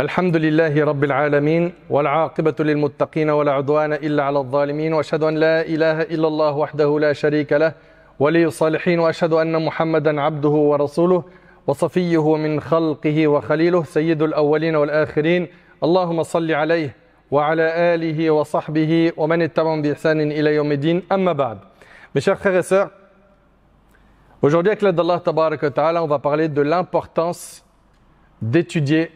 الحمد لله رب العالمين والعاقبة للمتقين ولا عدوان إلا على الظالمين وأشهد أن لا إله إلا الله وحده لا شريك له ولي الصالحين وأشهد أن محمدا عبده ورسوله وصفيه من خلقه وخليله سيد الأولين والآخرين اللهم صل عليه وعلى آله وصحبه ومن اتبعهم بإحسان إلى يوم الدين أما بعد. Mes chers frères et sœurs, aujourd'hui avec l'aide d'Allah Tabaraka wa Ta'ala, on va parler de l'importance d'étudier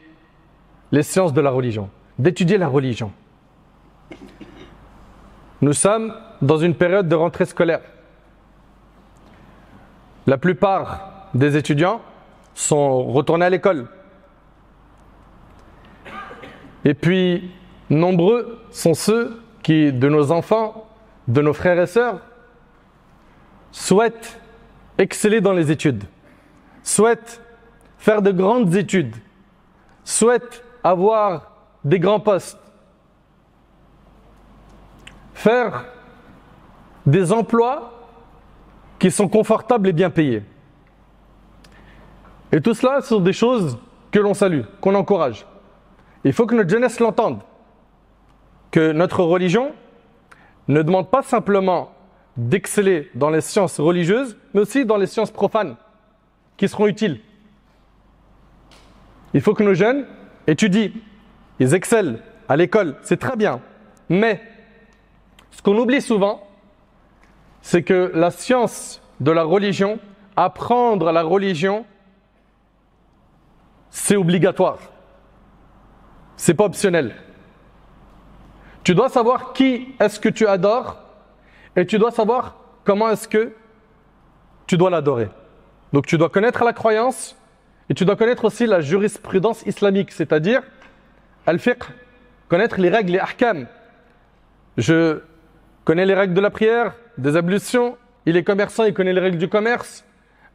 les sciences de la religion, d'étudier la religion. Nous sommes dans une période de rentrée scolaire. La plupart des étudiants sont retournés à l'école. Et puis, nombreux sont ceux qui, de nos enfants, de nos frères et sœurs, souhaitent exceller dans les études, souhaitent faire de grandes études, souhaitent avoir des grands postes, faire des emplois qui sont confortables et bien payés. Et tout cela sont des choses que l'on salue, qu'on encourage. Il faut que notre jeunesse l'entende, que notre religion ne demande pas simplement d'exceller dans les sciences religieuses, mais aussi dans les sciences profanes, qui seront utiles. Il faut que nos jeunes étudient, ils excellent à l'école, c'est très bien. Mais ce qu'on oublie souvent, c'est que la science de la religion, apprendre la religion, c'est obligatoire. C'est pas optionnel. Tu dois savoir qui est-ce que tu adores et tu dois savoir comment est-ce que tu dois l'adorer. Donc tu dois connaître la croyance et tu dois connaître aussi la jurisprudence islamique, c'est-à-dire al-fiqh, connaître les règles, les ahkam. Je connais les règles de la prière, des ablutions, il est commerçant, il connaît les règles du commerce,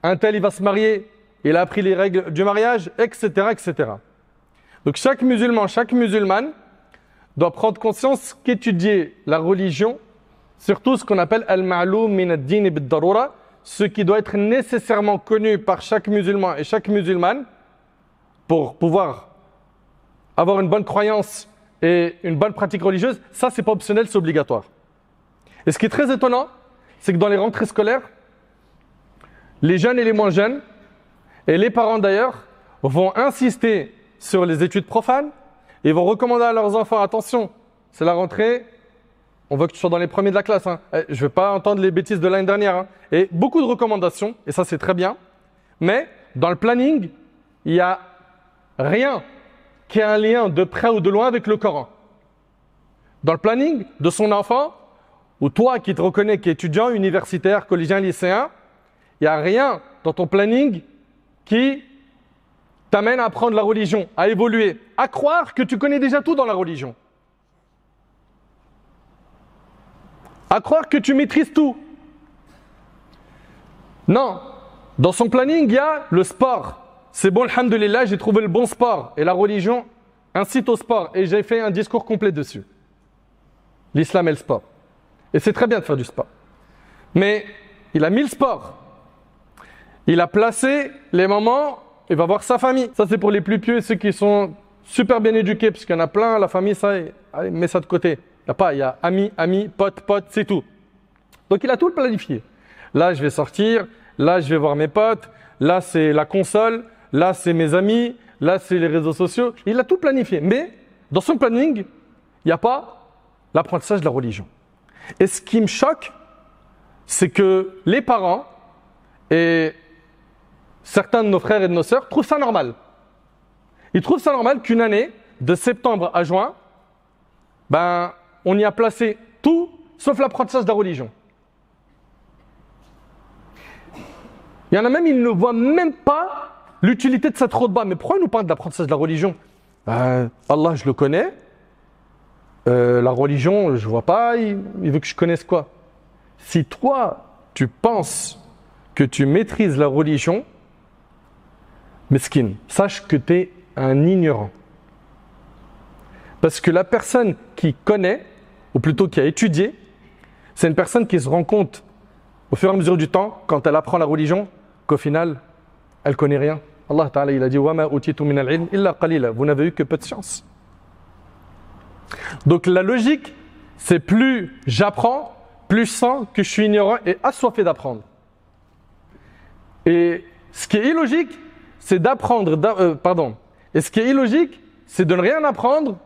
un tel il va se marier, il a appris les règles du mariage, etc., etc. Donc chaque musulman, chaque musulmane doit prendre conscience qu'étudier la religion, surtout ce qu'on appelle al-ma'loum min ad-din bid-darura, ce qui doit être nécessairement connu par chaque musulman et chaque musulmane pour pouvoir avoir une bonne croyance et une bonne pratique religieuse, ça c'est pas optionnel, c'est obligatoire. Et ce qui est très étonnant, c'est que dans les rentrées scolaires, les jeunes et les moins jeunes, et les parents d'ailleurs, vont insister sur les études profanes et vont recommander à leurs enfants, attention, c'est la rentrée, on veut que tu sois dans les premiers de la classe. Hein. Je ne veux pas entendre les bêtises de l'année dernière. Hein. Et beaucoup de recommandations, et ça c'est très bien. Mais dans le planning, il n'y a rien qui a un lien de près ou de loin avec le Coran. Dans le planning de son enfant, ou toi qui te reconnais qui es étudiant, universitaire, collégien, lycéen, il n'y a rien dans ton planning qui t'amène à apprendre la religion, à évoluer, à croire que tu connais déjà tout dans la religion. À croire que tu maîtrises tout. Non. Dans son planning, il y a le sport. C'est bon, alhamdoulilah, j'ai trouvé le bon sport. Et la religion incite au sport. Et j'ai fait un discours complet dessus. L'islam et le sport. Et c'est très bien de faire du sport. Mais il a mis le sport. Il a placé les moments, il va voir sa famille. Ça, c'est pour les plus pieux, ceux qui sont super bien éduqués, parce qu'il y en a plein, la famille, ça, allez, mets ça de côté. Il y a ami, pote, c'est tout. Donc il a tout planifié. Là, je vais sortir, là, je vais voir mes potes, là, c'est la console, là, c'est mes amis, là, c'est les réseaux sociaux. Il a tout planifié. Mais dans son planning, il n'y a pas l'apprentissage de la religion. Et ce qui me choque, c'est que les parents et certains de nos frères et de nos sœurs trouvent ça normal. Ils trouvent ça normal qu'une année, de septembre à juin, on y a placé tout sauf l'apprentissage de la religion. Il y en a même, ils ne voient même pas l'utilité de cette roadmap. Mais pourquoi ils nous parlent de l'apprentissage de la religion ? Allah, je le connais. La religion, je ne vois pas. Il veut que je connaisse quoi ? Si toi, tu penses que tu maîtrises la religion, mesquine, sache que tu es un ignorant. Parce que la personne qui connaît, ou plutôt qui a étudié, c'est une personne qui se rend compte au fur et à mesure du temps, quand elle apprend la religion, qu'au final, elle ne connaît rien. Allah Ta'ala, il a dit وَمَا أُوتِيتُ مِنَ الْعِلْمِ إِلَّا قَلِيلًا. Vous n'avez eu que peu de science. Donc la logique, c'est plus j'apprends, plus je sens que je suis ignorant et assoiffé d'apprendre. Et ce qui est illogique, c'est d'apprendre, Et ce qui est illogique, c'est de ne rien apprendre.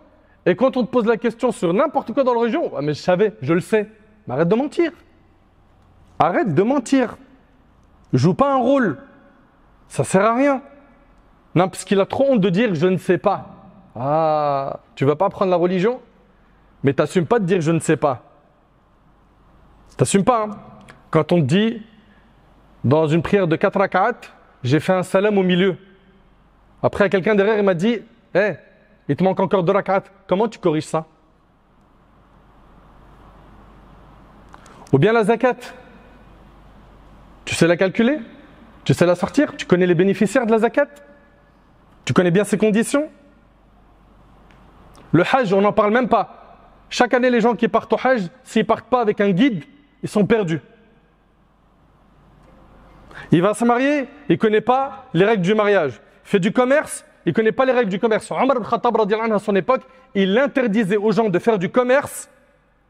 Et quand on te pose la question sur n'importe quoi dans la religion, ah, mais je savais, je le sais. Mais arrête de mentir. Arrête de mentir. Joue pas un rôle. Ça sert à rien. Non, parce qu'il a trop honte de dire je ne sais pas. Ah, tu vas pas apprendre la religion, mais t'assumes pas de dire je ne sais pas. T'assumes pas. Hein. Quand on te dit dans une prière de 4 rak'at, j'ai fait un salam au milieu. Après, quelqu'un derrière, il m'a dit hey, il te manque encore 2 rak'at. Comment tu corriges ça? Ou bien la zakat. Tu sais la calculer? Tu sais la sortir? Tu connais les bénéficiaires de la zakat? Tu connais bien ses conditions? Le hajj, on n'en parle même pas. Chaque année, les gens qui partent au hajj, s'ils ne partent pas avec un guide, ils sont perdus. Il va se marier, il ne connaît pas les règles du mariage. Il fait du commerce, il ne connaît pas les règles du commerce. Omar ibn Khattab, à son époque, il interdisait aux gens de faire du commerce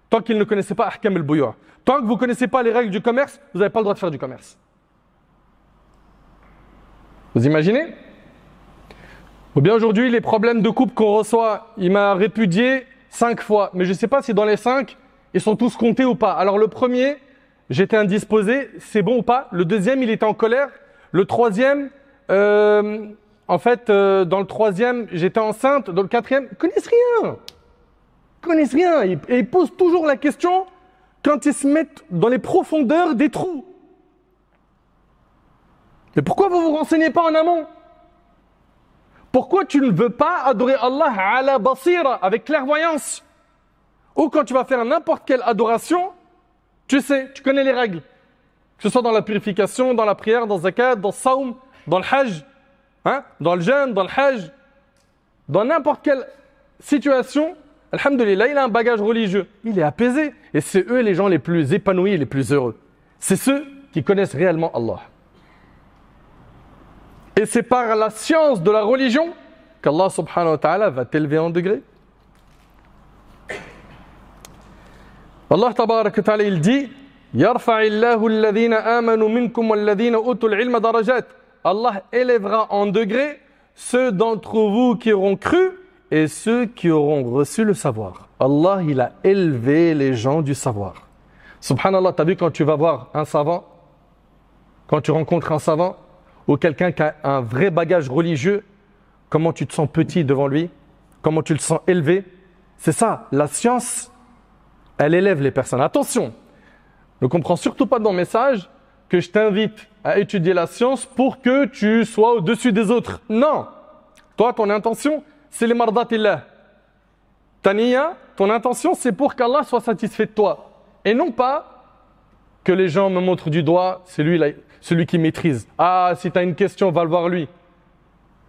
tant qu'ils ne connaissaient pas Ahkam al-Buyu'. Tant que vous ne connaissez pas les règles du commerce, vous n'avez pas le droit de faire du commerce. Vous imaginez? Ou bien aujourd'hui, les problèmes de couple qu'on reçoit, il m'a répudié 5 fois. Mais je ne sais pas si dans les 5, ils sont tous comptés ou pas. Alors le premier, j'étais indisposé, c'est bon ou pas? Le deuxième, il était en colère. Le troisième, dans le troisième, j'étais enceinte. Dans le quatrième, ils connaissent rien. Ils connaissent rien. Et ils posent toujours la question quand ils se mettent dans les profondeurs des trous. Mais pourquoi vous ne vous renseignez pas en amont? Pourquoi tu ne veux pas adorer Allah ala basira, avec clairvoyance? Ou quand tu vas faire n'importe quelle adoration, tu sais, tu connais les règles. Que ce soit dans la purification, dans la prière, dans le zakat, dans le saum, dans le hajj, dans le jeûne, dans le hajj, dans n'importe quelle situation, alhamdoulilah, il a un bagage religieux. Il est apaisé. Et c'est eux les gens les plus épanouis et les plus heureux. C'est ceux qui connaissent réellement Allah. Et c'est par la science de la religion qu'Allah subhanahu wa ta'ala va t'élever en degré. Allah tabarak wa ta'ala il dit Yarfa'illahu alladhina amanu minkum walladhina utul ilma darajat. Allah élèvera en degré ceux d'entre vous qui auront cru et ceux qui auront reçu le savoir. Allah il a élevé les gens du savoir. Subhanallah, t'as vu quand tu vas voir un savant, quand tu rencontres un savant ou quelqu'un qui a un vrai bagage religieux, comment tu te sens petit devant lui, comment tu le sens élevé. C'est ça, la science, elle élève les personnes. Attention, ne comprends surtout pas dans le message que je t'invite à étudier la science pour que tu sois au-dessus des autres. Non, toi, ton intention, c'est les mardatillah. Ta niya, ton intention, c'est pour qu'Allah soit satisfait de toi. Et non pas que les gens me montrent du doigt, c'est lui là. Celui qui maîtrise. Ah, si tu as une question, va le voir lui.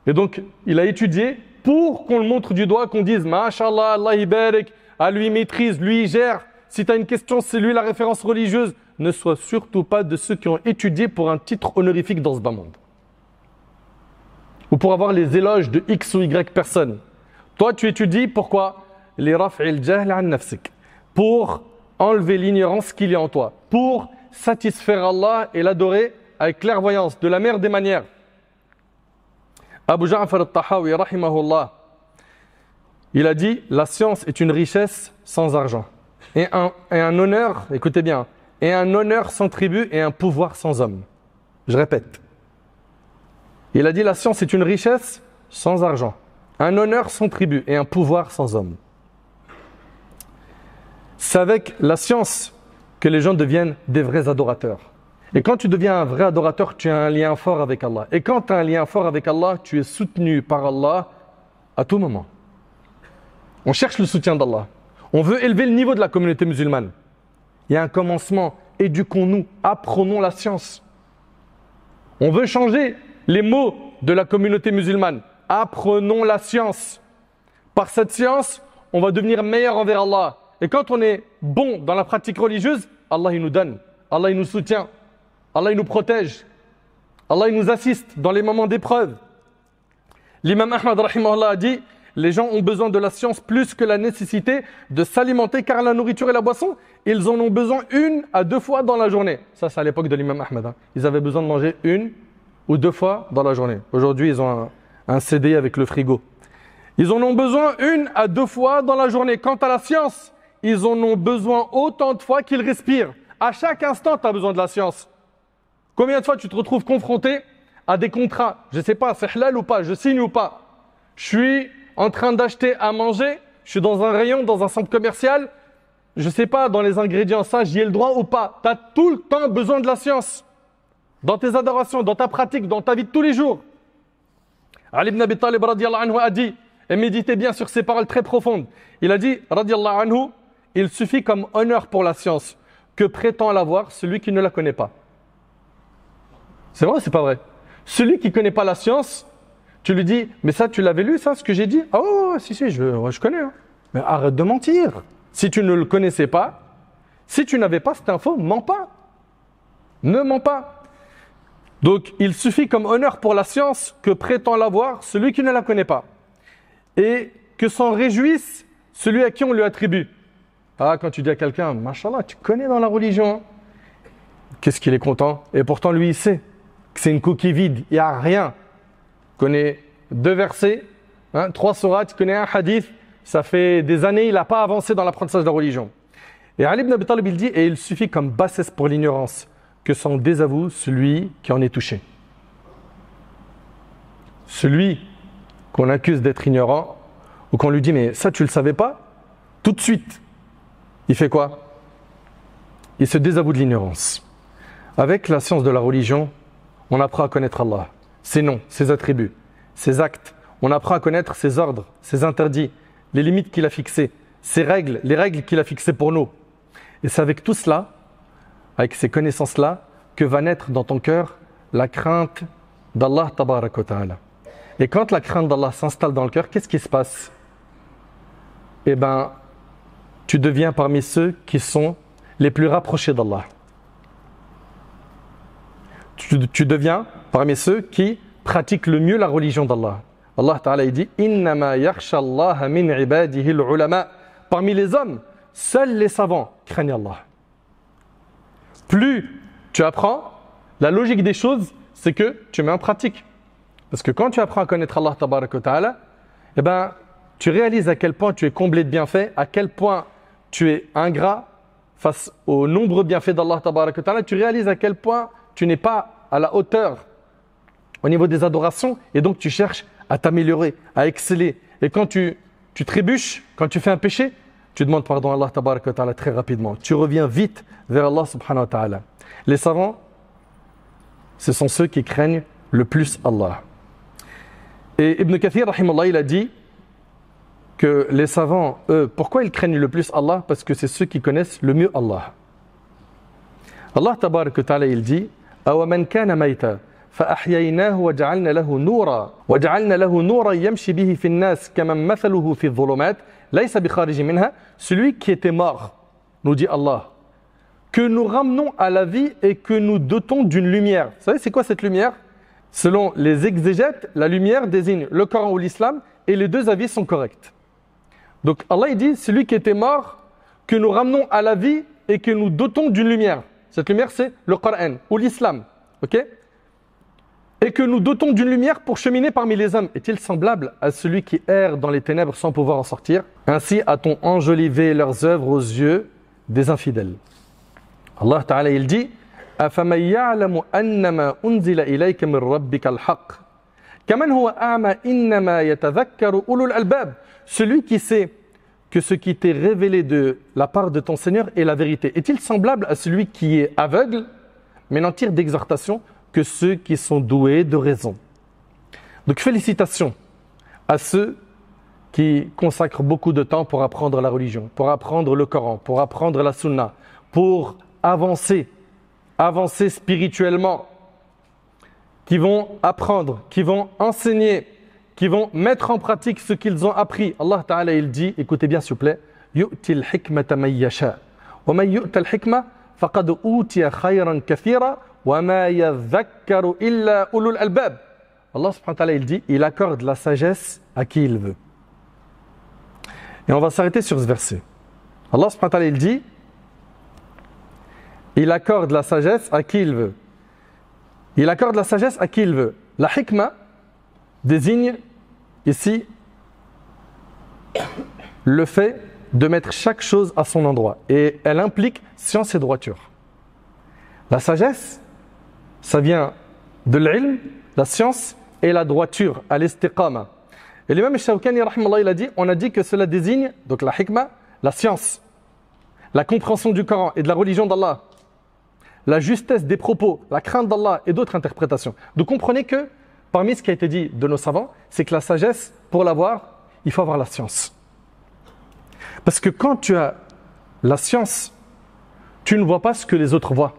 Et donc, il a étudié pour qu'on le montre du doigt, qu'on dise, Masha'Allah, Allah ibarak, ah, lui maîtrise, lui il gère. Si tu as une question, c'est lui la référence religieuse. Ne sois surtout pas de ceux qui ont étudié pour un titre honorifique dans ce bas monde. Ou pour avoir les éloges de X ou Y personnes. Toi, tu étudies pourquoi? Les raf'il jahl an nafsik. Pour enlever l'ignorance qu'il y a en toi. Pour satisfaire Allah et l'adorer avec clairvoyance, de la meilleure des manières. Abu Ja'far al-Tahawi, rahimahullah, il a dit, la science est une richesse sans argent. Et un honneur, écoutez bien, et un honneur sans tribu et un pouvoir sans homme. Je répète. Il a dit, la science est une richesse sans argent, un honneur sans tribu et un pouvoir sans homme. C'est avec la science que les gens deviennent des vrais adorateurs. Et quand tu deviens un vrai adorateur, tu as un lien fort avec Allah. Et quand tu as un lien fort avec Allah, tu es soutenu par Allah à tout moment. On cherche le soutien d'Allah. On veut élever le niveau de la communauté musulmane. Il y a un commencement. Éduquons-nous, apprenons la science. On veut changer les mots de la communauté musulmane. Apprenons la science. Par cette science, on va devenir meilleur envers Allah. Et quand on est bon dans la pratique religieuse, Allah il nous donne, Allah il nous soutient, Allah il nous protège, Allah il nous assiste dans les moments d'épreuve. L'imam Ahmad rahimahullah a dit, les gens ont besoin de la science plus que la nécessité de s'alimenter, car la nourriture et la boisson, ils en ont besoin 1 à 2 fois dans la journée. Ça, c'est à l'époque de l'imam Ahmad. Hein. Ils avaient besoin de manger 1 ou 2 fois dans la journée. Aujourd'hui, ils ont un CD avec le frigo. Ils en ont besoin 1 à 2 fois dans la journée. Quant à la science, ils en ont besoin autant de fois qu'ils respirent. À chaque instant, tu as besoin de la science. Combien de fois tu te retrouves confronté à des contrats? Je ne sais pas, c'est halal ou pas, je signe ou pas. Je suis en train d'acheter à manger, je suis dans un rayon, dans un centre commercial, je ne sais pas, dans les ingrédients, ça, j'y ai le droit ou pas. Tu as tout le temps besoin de la science. Dans tes adorations, dans ta pratique, dans ta vie de tous les jours. Ali ibn Abi Talib radiyallahu anhu a dit, et méditez bien sur ces paroles très profondes, il a dit, radiyallahu anhu, il suffit comme honneur pour la science que prétend l'avoir celui qui ne la connaît pas. C'est vrai ou c'est pas vrai? Celui qui ne connaît pas la science, tu lui dis, mais ça, tu l'avais lu, ça, ce que j'ai dit? Ah ouais, si, je connais. Hein. Mais arrête de mentir. Si tu ne le connaissais pas, si tu n'avais pas cette info, mens pas. Ne mens pas. Donc, il suffit comme honneur pour la science que prétend l'avoir celui qui ne la connaît pas. Et que s'en réjouisse celui à qui on lui attribue. Ah, quand tu dis à quelqu'un, Mashallah, tu connais dans la religion. Qu'est-ce qu'il est content? Et pourtant, lui, il sait que c'est une coquille vide, il n'y a rien. Il connaît 2 versets, 3 sourates, il connaît un hadith. Ça fait des années, il n'a pas avancé dans l'apprentissage de la religion. Et Ali ibn Abi Talib, il dit, et il suffit comme bassesse pour l'ignorance que s'en désavoue celui qui en est touché. Celui qu'on accuse d'être ignorant, ou qu'on lui dit, mais ça, tu ne le savais pas? Tout de suite, il fait quoi? Il se désavoue de l'ignorance. Avec la science de la religion, on apprend à connaître Allah, ses noms, ses attributs, ses actes. On apprend à connaître ses ordres, ses interdits, les limites qu'il a fixées, ses règles, les règles qu'il a fixées pour nous. Et c'est avec tout cela, avec ces connaissances-là, que va naître dans ton cœur la crainte d'Allah tabarak wa ta'ala. Et quand la crainte d'Allah s'installe dans le cœur, qu'est-ce qui se passe? Eh bien, tu deviens parmi ceux qui sont les plus rapprochés d'Allah. Tu deviens parmi ceux qui pratiquent le mieux la religion d'Allah. Allah Ta'ala dit « Innama yakhsha Allah min ibadihi al-ulama » Parmi les hommes, seuls les savants craignent Allah. Plus tu apprends, la logique des choses, c'est que tu mets en pratique. Parce que quand tu apprends à connaître Allah Tabarak wa Ta'ala, eh ben, tu réalises à quel point tu es comblé de bienfaits, à quel point tu es ingrat face aux nombreux bienfaits d'Allah Tabarak wa Ta'ala. Tu réalises à quel point tu n'es pas à la hauteur au niveau des adorations et donc tu cherches à t'améliorer, à exceller. Et quand tu trébuches, quand tu fais un péché, tu demandes pardon à Allah Tabarak wa Ta'ala très rapidement. Tu reviens vite vers Allah Subhanahu wa Ta'ala. Les savants, ce sont ceux qui craignent le plus Allah. Et Ibn Kathir, rahimahullah, il a dit que les savants, eux, pourquoi ils craignent le plus Allah? Parce que c'est ceux qui connaissent le mieux Allah. Allah Tabarak wa Ta'ala, il dit أَوَمَنْ كَانَ مَيْتًا فَأَحْيَيْنَاهُ وَجَعَلْنَا لَهُ نُورًا وَجَعَلْنَا لَهُ نُورًا يَمْشِي بِهِ فِي النَّاسِ كَمَنْ مَثَلُهُ فِي الظُّلُمَاتِ لَيْسَ بِخَارِجٍ مِنْهَا. Celui qui était mort, nous dit Allah, que nous ramenons à la vie et que nous dotons d'une lumière. Vous savez, c'est quoi cette lumière? Selon les exégètes, la lumière désigne le Coran ou l'Islam et les deux avis sont corrects. Donc Allah il dit, celui qui était mort, que nous ramenons à la vie et que nous dotons d'une lumière. Cette lumière, c'est le Coran ou l'Islam. Ok? Et que nous dotons d'une lumière pour cheminer parmi les hommes. Est-il semblable à celui qui erre dans les ténèbres sans pouvoir en sortir? Ainsi a-t-on enjolivé leurs œuvres aux yeux des infidèles. Allah Ta'ala il dit أَفَمَنْ يَعْلَمُ أَنَّمَا أُنزِلَ إِلَيْكَ مِنْ رَبِّكَ الْحَقِّ كَمَنْ هُوَ أَعْمَى إِنَّمَا يَتَذَكَّرُ أُولُو الْأَلْبَابِ. Celui qui sait que ce qui t'est révélé de la part de ton Seigneur est la vérité. Est-il semblable à celui qui est aveugle, mais n'en tire d'exhortation que ceux qui sont doués de raison? Donc félicitations à ceux qui consacrent beaucoup de temps pour apprendre la religion, pour apprendre le Coran, pour apprendre la Sunna, pour avancer spirituellement, qui vont apprendre, qui vont enseigner, qui vont mettre en pratique ce qu'ils ont appris. Allah Ta'ala il dit, écoutez bien s'il vous plaît, يُؤْتِ الْحِكْمَةَ مَنْ يَشَاءُ وَمَنْ يُؤْتَ الْحِكْمَةَ فَقَدْ أُوتِيَ خَيْرًا كَثِيرًا وَمَا يَذَّكَّرُ إِلَّا أُولُو الْأَلْبَابِ. Allah subhanahu wa ta'ala, il dit, il accorde la sagesse à qui il veut. Et on va s'arrêter sur ce verset. Allah subhanahu wa ta'ala, il dit, il accorde la sagesse à qui il veut. Il accorde la sagesse à qui il veut. La hikmah désigne ici le fait de mettre chaque chose à son endroit. Et elle implique science et droiture. La sagesse, ça vient de l'ilm, la science et la droiture, à l'istiqama. Et l'imam Shawkani, il a dit, on a dit que cela désigne, donc la hikmah, la science, la compréhension du Coran et de la religion d'Allah, la justesse des propos, la crainte d'Allah et d'autres interprétations. Donc comprenez que, parmi ce qui a été dit de nos savants, c'est que la sagesse, pour l'avoir, il faut avoir la science. Parce que quand tu as la science, tu ne vois pas ce que les autres voient.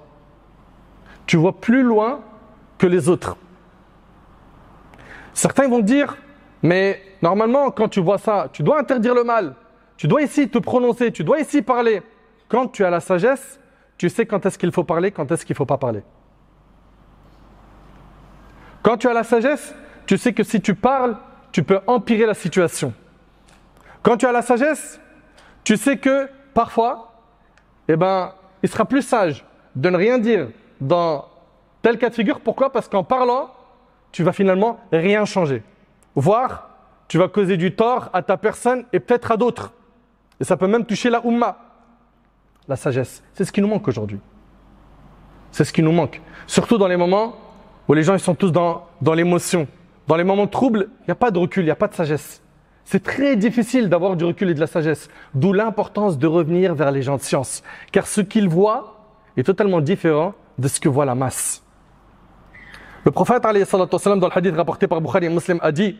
Tu vois plus loin que les autres. Certains vont dire, mais normalement, quand tu vois ça, tu dois interdire le mal. Tu dois ici te prononcer, tu dois ici parler. Quand tu as la sagesse, tu sais quand est-ce qu'il faut parler, quand est-ce qu'il ne faut pas parler. Quand tu as la sagesse, tu sais que si tu parles, tu peux empirer la situation. Quand tu as la sagesse, tu sais que parfois, il sera plus sage de ne rien dire dans tel cas de figure. Pourquoi? Parce qu'en parlant, tu vas finalement rien changer. Voire, tu vas causer du tort à ta personne et peut-être à d'autres. Et ça peut même toucher la Ummah. La sagesse, c'est ce qui nous manque aujourd'hui. C'est ce qui nous manque. Surtout dans les moments où les gens ils sont tous dans l'émotion. Dans les moments de trouble, il n'y a pas de recul, il n'y a pas de sagesse. C'est très difficile d'avoir du recul et de la sagesse. D'où l'importance de revenir vers les gens de science. Car ce qu'ils voient est totalement différent de ce que voit la masse. Le prophète, alayhi salatu wassalam, dans le hadith rapporté par Bukhari et Muslim, a dit: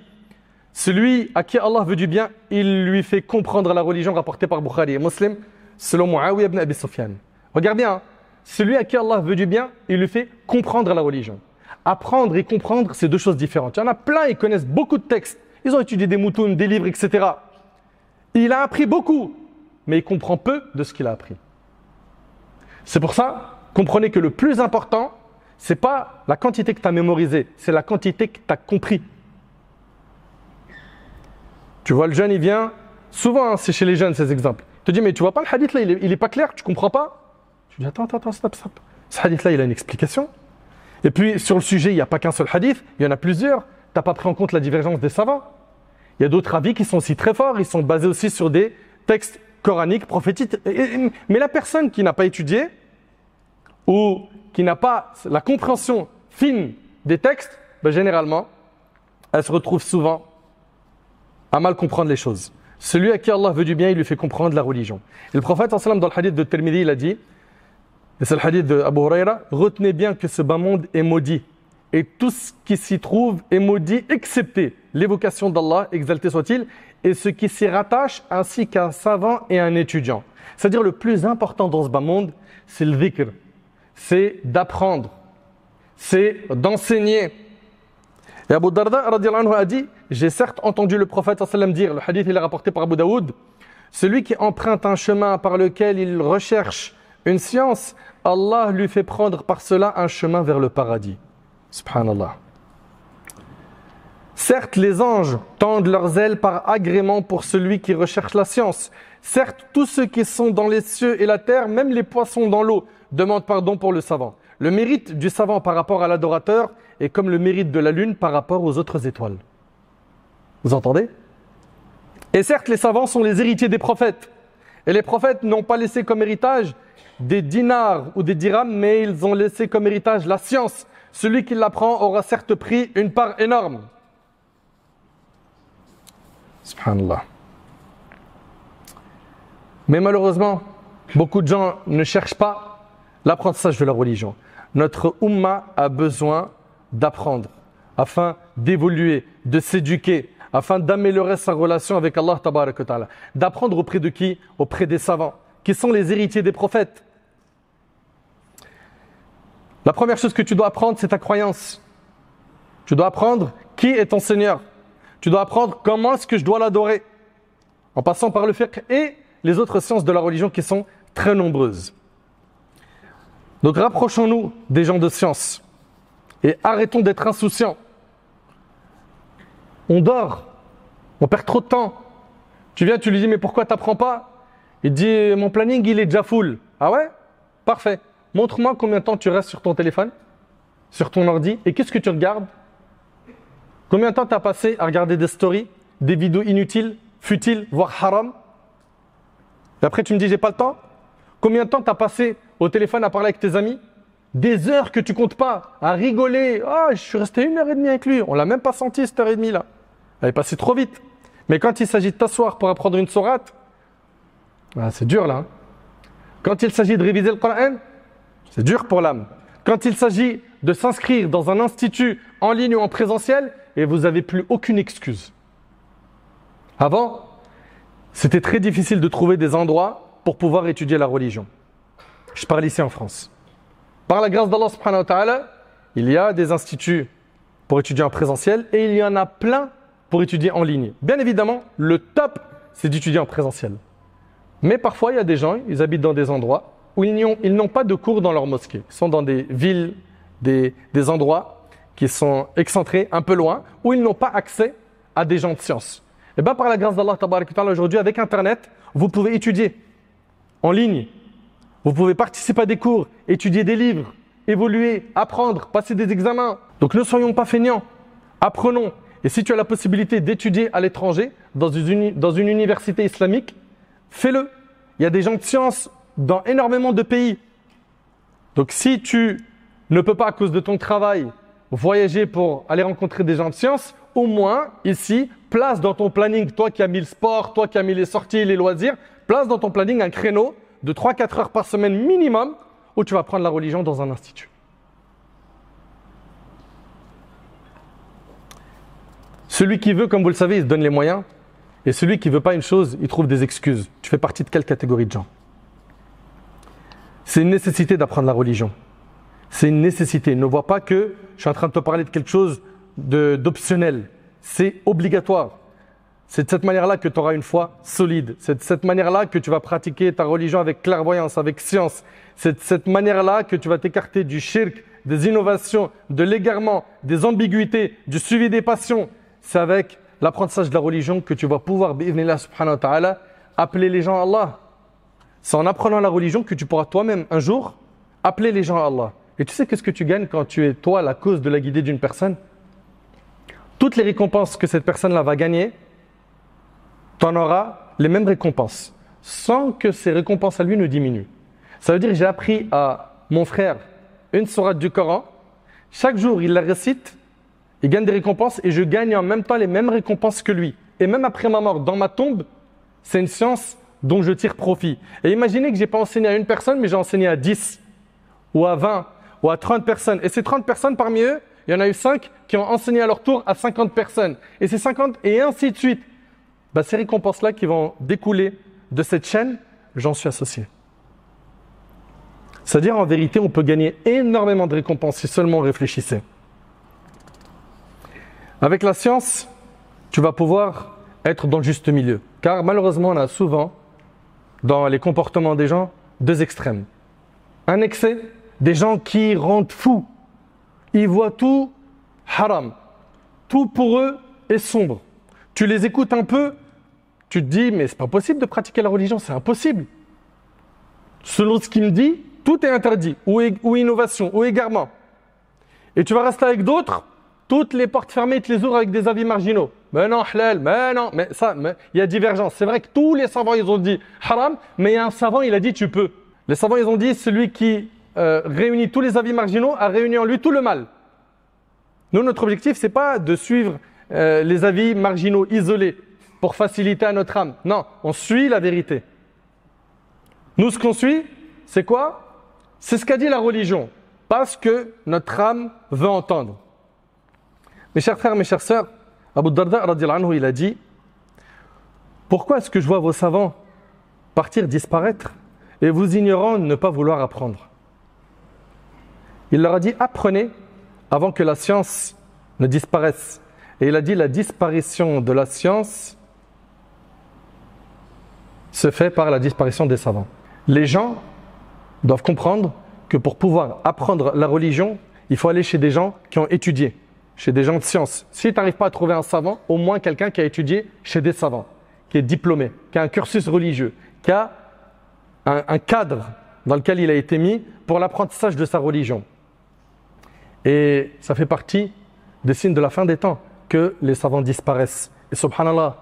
celui à qui Allah veut du bien, il lui fait comprendre la religion, rapportée par Bukhari et Muslim, selon Muawiyah ibn Abi Sufyan. Regarde bien, hein. Celui à qui Allah veut du bien, il lui fait comprendre la religion. Apprendre et comprendre, c'est deux choses différentes. Il y en a plein, ils connaissent beaucoup de textes. Ils ont étudié des moutons, des livres, etc. Il a appris beaucoup, mais il comprend peu de ce qu'il a appris. C'est pour ça, comprenez que le plus important, ce n'est pas la quantité que tu as mémorisée, c'est la quantité que tu as compris. Tu vois, le jeune, il vient, souvent, hein, c'est chez les jeunes ces exemples. Il te dit, mais tu vois pas le hadith là, il est pas clair, tu comprends pas? Tu dis, attends, stop. Ce hadith là, il a une explication. Et puis, sur le sujet, il n'y a pas qu'un seul hadith, il y en a plusieurs. Tu n'as pas pris en compte la divergence des savants. Il y a d'autres avis qui sont aussi très forts, ils sont basés aussi sur des textes coraniques, prophétiques. Mais la personne qui n'a pas étudié, ou qui n'a pas la compréhension fine des textes, généralement, elle se retrouve souvent à mal comprendre les choses. Celui à qui Allah veut du bien, il lui fait comprendre la religion. Et le prophète, dans le hadith de Tirmidhi, il a dit, et c'est le hadith de Abu Huraira, retenez bien que ce bas monde est maudit. Et tout ce qui s'y trouve est maudit, excepté l'évocation d'Allah, exalté soit-il, et ce qui s'y rattache, ainsi qu'un savant et un étudiant. C'est-à-dire le plus important dans ce bas monde, c'est le dhikr, c'est d'apprendre, c'est d'enseigner. Et Abu Darda radiallahu anhu a dit, j'ai certes entendu le prophète sallam dire, le hadith il est rapporté par Abu Daoud, celui qui emprunte un chemin par lequel il recherche une science, Allah lui fait prendre par cela un chemin vers le paradis. Subhanallah. Certes, les anges tendent leurs ailes par agrément pour celui qui recherche la science. Certes, tous ceux qui sont dans les cieux et la terre, même les poissons dans l'eau, demandent pardon pour le savant. Le mérite du savant par rapport à l'adorateur est comme le mérite de la lune par rapport aux autres étoiles. Vous entendez? Et certes, les savants sont les héritiers des prophètes. Et les prophètes n'ont pas laissé comme héritage des dinars ou des dirhams, mais ils ont laissé comme héritage la science. Celui qui l'apprend aura certes pris une part énorme. Subhanallah. Mais malheureusement, beaucoup de gens ne cherchent pas l'apprentissage de la religion. Notre Ummah a besoin d'apprendre, afin d'évoluer, de s'éduquer, afin d'améliorer sa relation avec Allah Tabaraka wa Ta'ala. D'apprendre auprès de qui? Auprès des savants, qui sont les héritiers des prophètes. La première chose que tu dois apprendre, c'est ta croyance. Tu dois apprendre qui est ton Seigneur. Tu dois apprendre comment est-ce que je dois l'adorer, en passant par le fiqh et les autres sciences de la religion qui sont très nombreuses. Donc rapprochons-nous des gens de science et arrêtons d'être insouciants. On dort. On perd trop de temps. Tu viens, tu lui dis, mais pourquoi tu n'apprends pas? Il te dit, mon planning, il est déjà full. Ah ouais? Parfait. Montre-moi combien de temps tu restes sur ton téléphone, sur ton ordi, et qu'est-ce que tu regardes? Combien de temps tu as passé à regarder des stories, des vidéos inutiles, futiles, voire haram? Et après, tu me dis, j'ai pas le temps? Combien de temps tu as passé au téléphone à parler avec tes amis? Des heures que tu comptes pas, à rigoler. Ah, je suis resté 1h30 avec lui. On l'a même pas senti cette heure et demie là. Elle est passée trop vite. Mais quand il s'agit de t'asseoir pour apprendre une sourate, c'est dur là. Quand il s'agit de réviser le Coran, c'est dur pour l'âme. Quand il s'agit de s'inscrire dans un institut en ligne ou en présentiel, et vous n'avez plus aucune excuse. Avant, c'était très difficile de trouver des endroits pour pouvoir étudier la religion. Je parle ici en France. Par la grâce d'Allah subhanahu wa ta'ala, il y a des instituts pour étudier en présentiel et il y en a plein pour étudier en ligne. Bien évidemment, le top, c'est d'étudier en présentiel. Mais parfois, il y a des gens, ils habitent dans des endroits où ils n'ont pas de cours dans leur mosquée. Ils sont dans des villes, des endroits qui sont excentrés, un peu loin, où ils n'ont pas accès à des gens de science. Et bien, par la grâce d'Allah, aujourd'hui, avec Internet, vous pouvez étudier en ligne. Vous pouvez participer à des cours, étudier des livres, évoluer, apprendre, passer des examens. Donc ne soyons pas feignants, apprenons. Et si tu as la possibilité d'étudier à l'étranger, dans une université islamique, fais-le. Il y a des gens de science dans énormément de pays. Donc si tu ne peux pas à cause de ton travail voyager pour aller rencontrer des gens de science, au moins ici, place dans ton planning, toi qui as mis le sport, toi qui as mis les sorties, les loisirs, place dans ton planning un créneau de 3-4 heures par semaine minimum où tu vas apprendre la religion dans un institut. Celui qui veut, comme vous le savez, il se donne les moyens. Et celui qui ne veut pas une chose, il trouve des excuses. Tu fais partie de quelle catégorie de gens? C'est une nécessité d'apprendre la religion. C'est une nécessité. Ne vois pas que je suis en train de te parler de quelque chose d'optionnel. C'est obligatoire. C'est de cette manière-là que tu auras une foi solide. C'est de cette manière-là que tu vas pratiquer ta religion avec clairvoyance, avec science. C'est de cette manière-là que tu vas t'écarter du shirk, des innovations, de l'égarement, des ambiguïtés, du suivi des passions. C'est avec l'apprentissage de la religion que tu vas pouvoir, bi'idhnillah subhanahu wa ta'ala, appeler les gens à Allah. C'est en apprenant la religion que tu pourras toi-même, un jour, appeler les gens à Allah. Et tu sais qu'est-ce que tu gagnes quand tu es, toi, la cause de la guidée d'une personne? Toutes les récompenses que cette personne-là va gagner, tu en auras les mêmes récompenses, sans que ces récompenses à lui ne diminuent. Ça veut dire que j'ai appris à mon frère une sourate du Coran, chaque jour il la récite, il gagne des récompenses et je gagne en même temps les mêmes récompenses que lui. Et même après ma mort, dans ma tombe, c'est une science dont je tire profit. Et imaginez que je n'ai pas enseigné à une personne, mais j'ai enseigné à 10, ou à 20, ou à 30 personnes. Et ces 30 personnes, parmi eux, il y en a eu 5 qui ont enseigné à leur tour à 50 personnes. Et ces 50, et ainsi de suite. Ces récompenses-là qui vont découler de cette chaîne, j'en suis associé. C'est-à-dire, en vérité, on peut gagner énormément de récompenses si seulement on réfléchissait. Avec la science, tu vas pouvoir être dans le juste milieu. Car malheureusement, on a souvent, dans les comportements des gens, deux extrêmes. Un excès, des gens qui rendent fous. Ils voient tout haram. Tout pour eux est sombre. Tu les écoutes un peu, tu te dis, mais c'est pas possible de pratiquer la religion, c'est impossible. Selon ce qu'il me dit, tout est interdit, ou innovation, ou égarement. Et tu vas rester avec d'autres, toutes les portes fermées, tu les ouvres avec des avis marginaux. Mais non, halal, mais non, mais ça, il y a divergence. C'est vrai que tous les savants, ils ont dit haram, mais il y a un savant, il a dit tu peux. Les savants, ils ont dit, celui qui réunit tous les avis marginaux a réuni en lui tout le mal. Nous, notre objectif, c'est pas de suivre les avis marginaux isolés pour faciliter à notre âme. Non, on suit la vérité. Nous, ce qu'on suit, c'est quoi? C'est ce qu'a dit la religion, parce que notre âme veut entendre. Mes chers frères, mes chères sœurs, Abu Darda radhiyallahu anhu, il a dit: pourquoi est-ce que je vois vos savants partir, disparaître, et vous ignorants ne pas vouloir apprendre? Il leur a dit: apprenez avant que la science ne disparaisse. Et il a dit: la disparition de la science se fait par la disparition des savants. Les gens doivent comprendre que pour pouvoir apprendre la religion, il faut aller chez des gens qui ont étudié. chez des gens de science. Si tu n'arrives pas à trouver un savant, au moins quelqu'un qui a étudié chez des savants, qui est diplômé, qui a un cursus religieux, qui a un cadre dans lequel il a été mis pour l'apprentissage de sa religion. Et ça fait partie des signes de la fin des temps que les savants disparaissent. Et subhanallah,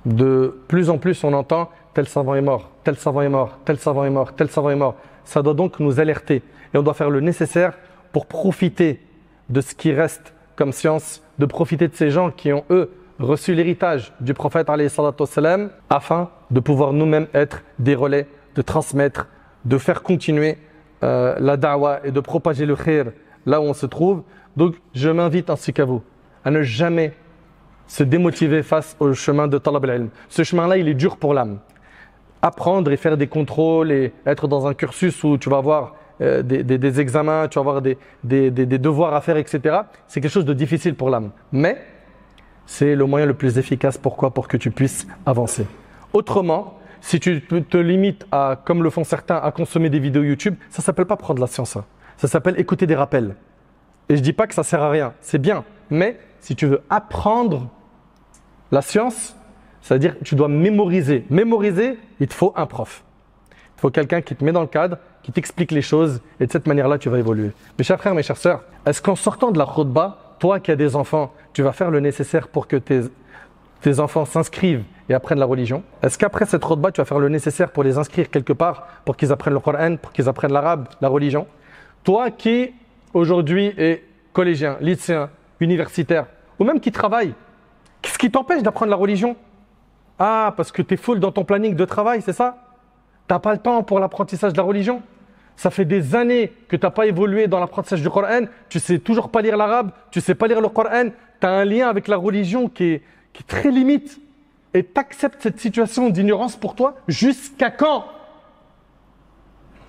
de plus en plus on entend tel savant est mort, tel savant est mort, tel savant est mort, tel savant est mort. Ça doit donc nous alerter et on doit faire le nécessaire pour profiter de ce qui reste comme science, de profiter de ces gens qui ont eux reçu l'héritage du prophète alayhi salatu wassalam, afin de pouvoir nous-mêmes être des relais, de transmettre, de faire continuer la da'wah et de propager le khir là où on se trouve. Donc je m'invite ainsi qu'à vous à ne jamais se démotiver face au chemin de talab al-ilm. Ce chemin-là, il est dur pour l'âme. Apprendre et faire des contrôles et être dans un cursus où tu vas avoir des examens, tu vas avoir des devoirs à faire, etc. C'est quelque chose de difficile pour l'âme. Mais c'est le moyen le plus efficace. Pourquoi? Pour que tu puisses avancer. Autrement, si tu te limites à, comme le font certains, à consommer des vidéos YouTube, ça ne s'appelle pas prendre la science. Ça s'appelle écouter des rappels. Et je ne dis pas que ça ne sert à rien, c'est bien. Mais si tu veux apprendre la science, c'est-à-dire que tu dois mémoriser. Mémoriser, il te faut un prof. Il faut quelqu'un qui te met dans le cadre, qui t'explique les choses et de cette manière-là, tu vas évoluer. Mes chers frères, mes chères sœurs, est-ce qu'en sortant de la khutba, toi qui as des enfants, tu vas faire le nécessaire pour que tes enfants s'inscrivent et apprennent la religion? Est-ce qu'après cette khutba, tu vas faire le nécessaire pour les inscrire quelque part, pour qu'ils apprennent le Coran, pour qu'ils apprennent l'arabe, la religion? Toi qui, aujourd'hui, es collégien, lycéen, universitaire, ou même qui travaille, qu'est-ce qui t'empêche d'apprendre la religion? Ah, parce que tu es full dans ton planning de travail, c'est ça? Tu n'as pas le temps pour l'apprentissage de la religion? Ça fait des années que tu n'as pas évolué dans l'apprentissage du Coran, tu ne sais toujours pas lire l'arabe, tu ne sais pas lire le Coran, tu as un lien avec la religion qui est très limite. Et tu acceptes cette situation d'ignorance pour toi jusqu'à quand?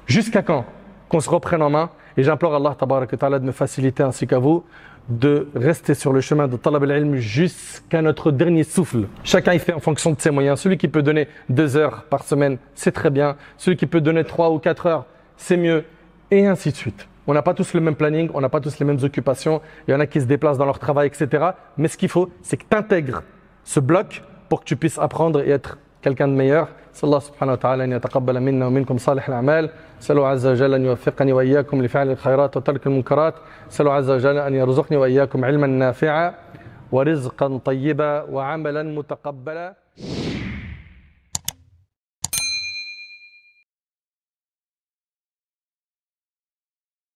Jusqu'à quand? Qu'on se reprenne en main. Et j'implore Allah tabarak wa ta'ala de me faciliter ainsi qu'à vous de rester sur le chemin de talab al-ilm jusqu'à notre dernier souffle. Chacun y fait en fonction de ses moyens. Celui qui peut donner 2 heures par semaine, c'est très bien. Celui qui peut donner 3 ou 4 heures, c'est mieux. Et ainsi de suite. On n'a pas tous le même planning, on n'a pas tous les mêmes occupations. Il y en a qui se déplacent dans leur travail, etc. Mais ce qu'il faut, c'est que tu intègres ce bloc pour que tu puisses apprendre et être quelqu'un de meilleur. Allah subhanahu wa ta'ala an yataqabbala minna wa minkum salih al-a'mal. Salu azza wa jalla an yuwaffiqani wa iyyakum li fi'li al-khayrat wa tark al-munkarat. Salu azza wa jalla an yarzuqni wa iyyakum ilman nafi'a wa rizqan tayyiba wa 'amalan mutaqabbala.